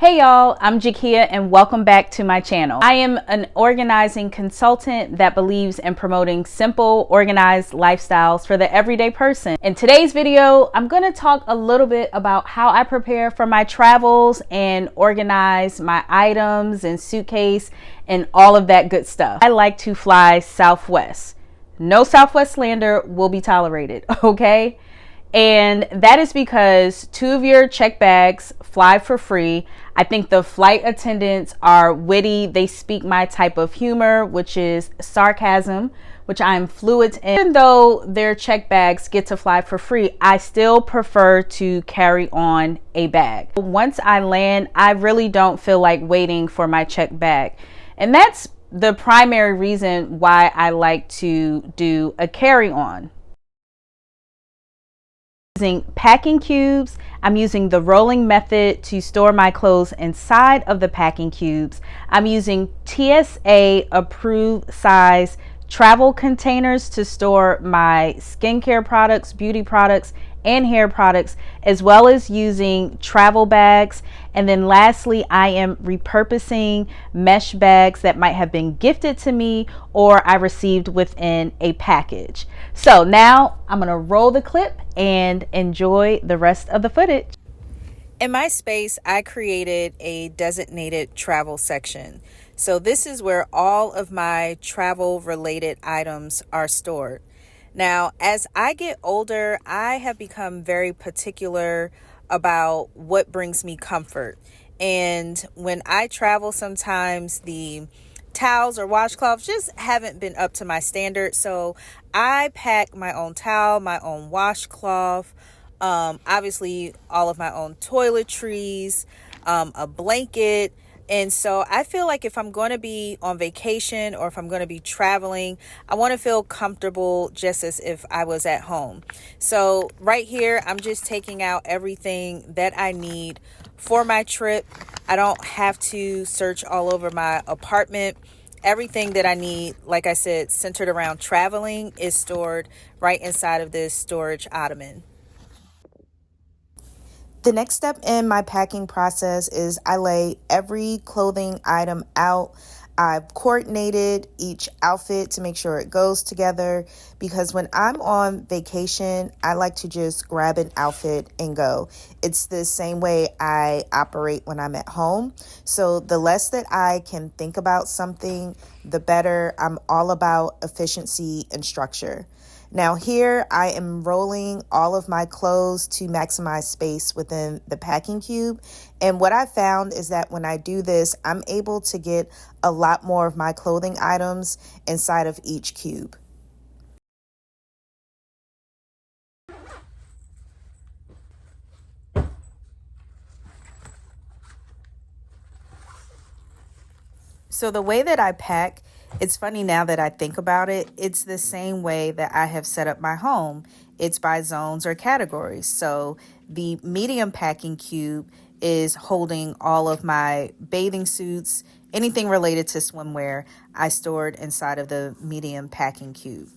Hey y'all, I'm Jakia and welcome back to my channel. I am an organizing consultant that believes in promoting simple, organized lifestyles for the everyday person. In today's video, I'm going to talk a little bit about how I prepare for my travels and organize my items and suitcase and all of that good stuff. I like to fly Southwest. No Southwest slander will be tolerated, okay? And that is because 2 of your check bags fly for free. I think the flight attendants are witty. They speak my type of humor, which is sarcasm, which I'm fluent in. Even though their check bags get to fly for free, I still prefer to carry on a bag. Once I land, I really don't feel like waiting for my check bag. And that's the primary reason why I like to do a carry-on. Using packing cubes, I'm using the rolling method to store my clothes inside of the packing cubes. I'm using TSA approved size travel containers to store my skincare products, beauty products, and hair products, as well as using travel bags. And then lastly, I am repurposing mesh bags that might have been gifted to me or I received within a package. So now I'm gonna roll the clip and enjoy the rest of the footage. In my space, I created a designated travel section. So this is where all of my travel related items are stored. Now, as I get older, I have become very particular about what brings me comfort. And when I travel, sometimes the towels or washcloths just haven't been up to my standard. So I pack my own towel, my own washcloth, obviously all of my own toiletries, a blanket. And so I feel like if I'm going to be on vacation or if I'm going to be traveling, I want to feel comfortable just as if I was at home. So right here, I'm just taking out everything that I need for my trip. I don't have to search all over my apartment. Everything that I need, like I said, centered around traveling is stored right inside of this storage ottoman. The next step in my packing process is I lay every clothing item out. I've coordinated each outfit to make sure it goes together because when I'm on vacation, I like to just grab an outfit and go. It's the same way I operate when I'm at home. So the less that I can think about something, the better. I'm all about efficiency and structure. Now here I am rolling all of my clothes to maximize space within the packing cube. And what I found is that when I do this, I'm able to get a lot more of my clothing items inside of each cube. So the way that I pack, it's funny now that I think about it, it's the same way that I have set up my home. It's by zones or categories. So the medium packing cube is holding all of my bathing suits, anything related to swimwear, I stored inside of the medium packing cube.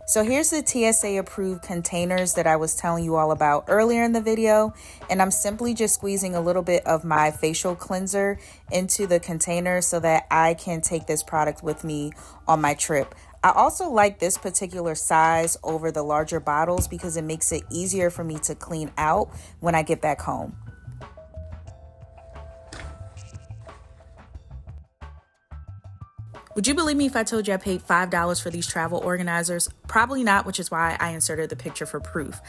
So here's the TSA approved containers that I was telling you all about earlier in the video. And I'm simply just squeezing a little bit of my facial cleanser into the container so that I can take this product with me on my trip. I also like this particular size over the larger bottles because it makes it easier for me to clean out when I get back home. Would you believe me if I told you I paid $5 for these travel organizers? Probably not, which is why I inserted the picture for proof.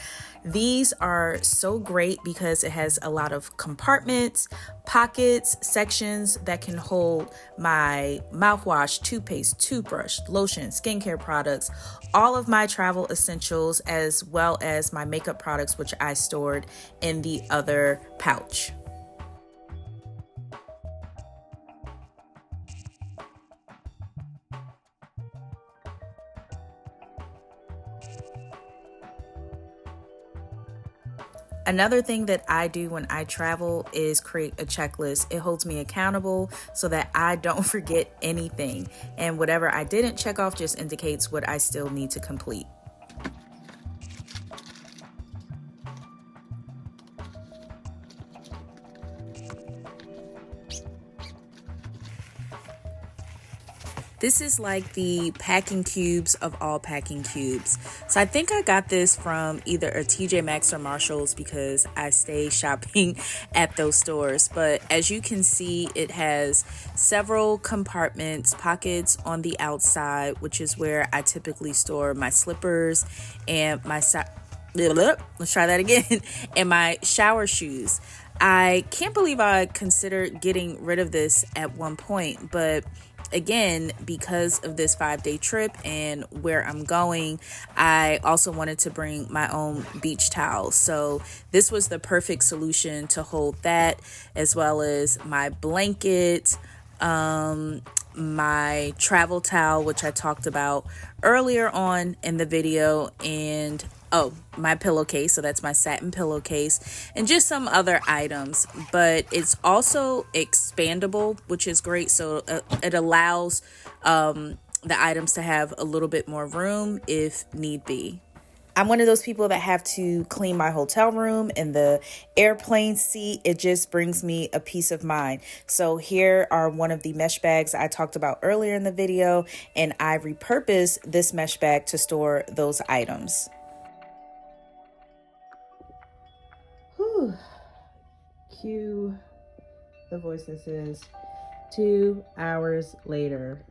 These are so great because it has a lot of compartments, pockets, sections that can hold my mouthwash, toothpaste, toothbrush, lotion, skincare products, all of my travel essentials, as well as my makeup products, which I stored in the other pouch. Another thing that I do when I travel is create a checklist. It holds me accountable so that I don't forget anything. And whatever I didn't check off just indicates what I still need to complete. This is like the packing cubes of all packing cubes. So I think I got this from either a TJ Maxx or Marshall's because I stay shopping at those stores. But as you can see, it has several compartments, pockets on the outside, which is where I typically store my slippers and my let's try that again, and my shower shoes. I can't believe I considered getting rid of this at one point, but again, because of this 5-day trip and where I'm going, I also wanted to bring my own beach towels. So this was the perfect solution to hold that, as well as my blanket, my travel towel, which I talked about earlier on in the video, and my pillowcase. So that's my satin pillowcase, and just some other items. But it's also expandable, which is great. So it allows the items to have a little bit more room if need be. I'm one of those people that have to clean my hotel room and the airplane seat. It just brings me a peace of mind. So here are one of the mesh bags I talked about earlier in the video, and I repurposed this mesh bag to store those items. Whew. Cue the voice that says 2 hours later.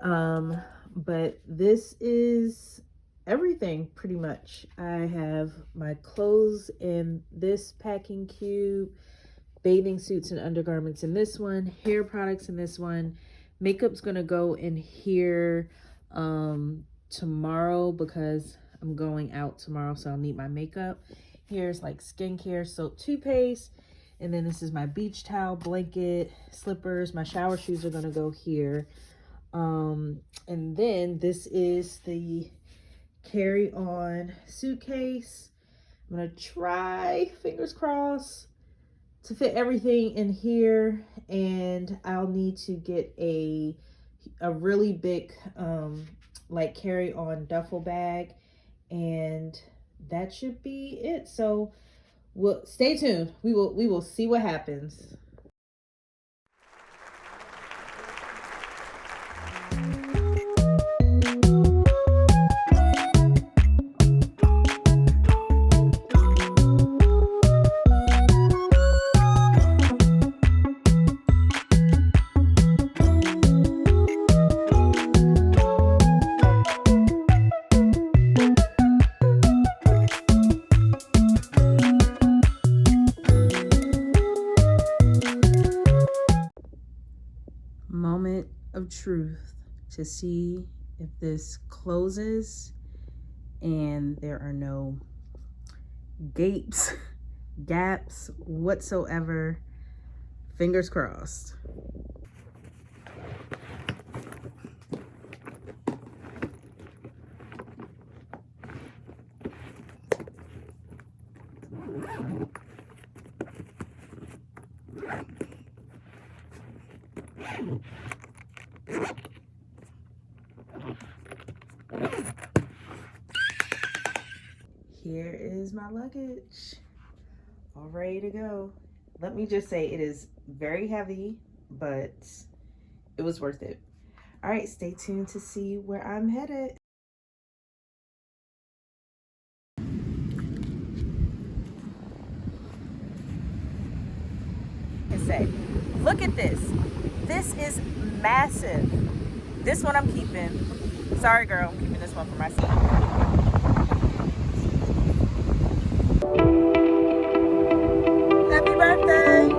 But this is everything pretty much. I have my clothes in this packing cube, bathing suits and undergarments in this one, hair products in this one. Makeup's gonna go in here tomorrow because I'm going out tomorrow, so I'll need my makeup. Here's like skincare, soap, toothpaste, and then this is my beach towel, blanket, slippers. My shower shoes are gonna go here. And then this is the carry-on suitcase. I'm gonna try, fingers crossed, to fit everything in here, and I'll need to get a really big like carry-on duffel bag, and that should be it. So stay tuned. We will see what happens. Moment of truth to see if this closes and there are no gapes, gaps whatsoever. Fingers crossed. Here is my luggage, all ready to go. Let me just say, it is very heavy, but it was worth it. All right, stay tuned to see where I'm headed. Say, look at this. This is massive. This one I'm keeping. Sorry, girl, I'm keeping this one for myself. Happy birthday!